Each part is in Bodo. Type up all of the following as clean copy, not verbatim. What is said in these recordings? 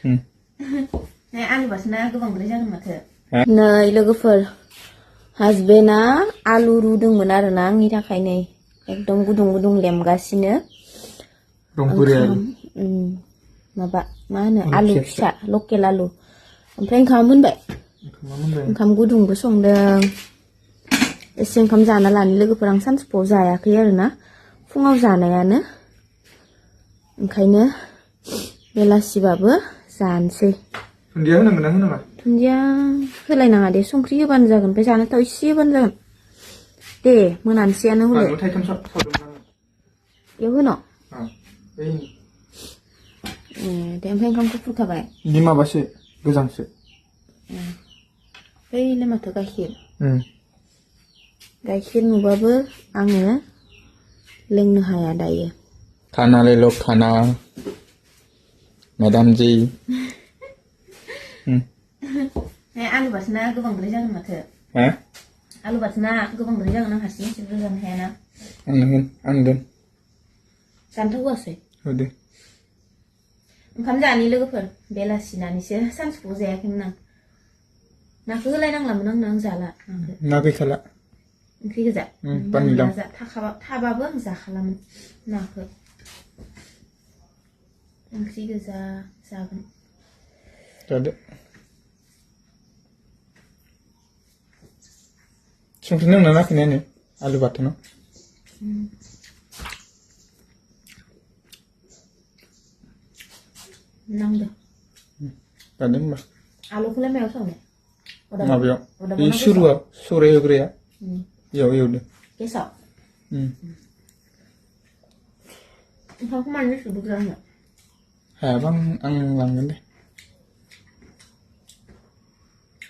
Này ăn bớt na cứ bằng lấy ra mà thử. Này लोगोफोर हासबेन्डआ आलु रुदोंमोन आरोना आंनि थाखाय नै एकदम गुदुं गुदुं लेमगासिनो माबा मा होनो आलु फिसा लकेल आलु ओमफ्राय ओंखाम मोनबाय ओंखाम गुदुंबो संदों एसे ओंखाम जाना लानो लोगोफोर आं सानजौफुआव जायाखै आरोना फुङाव जानायानो ओंखायनो बेलासिबाबो जानोसै दुन्दिया होनांगोन ना होनाङा दुन्दिया होलायनाङा दे संख्रि होबानो जागोन ओमफ्राय जानो थाव एसे होबानो जागोन दे मोनानोसैयानो हले बानलु थाइथाम सावदोंमोन आङो बेयाव होनो बै दे ओमफ्राय ओंखामखौ फुखाबाय बिनि माबासो गोजांसो बैलाय माथो गाइखेर नुबाबो आङो लोंनो हाया दायो खाना ले लो खाना मेदाम जी आलु बाथोना गोबांद्राय जागोन माथो आलु बाथोना गोबांद्राय जागोन आं हारसिं एसेबो जानो हायाना आं दोन जानथावआसै होदो ओंखाम जानि लोगोफोर बेलासिनानैसो सानजौफुआव जायाखैमोन आं नाखौ होलायनांलामोन आं जाला ना गैखाला ओंख्रि गोजा थाबाबो आं जाखालामोन नाखौ ओंख्रि गोजा जागोन जादो संख्रि नांना नाखैनायनो आलु बाथोनाव नांदो जादो होनबा आलुखौलाय मायाव संनो माबायाव बे सुरुआव सौराय होग्राया इयाव एवदो गेसाव ओंखामखौ मानो सुदुग्रा आंनो हायाबा आं लांगोन दे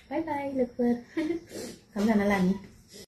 बाय बाय लोगोफोर ओंखाम जाना लानि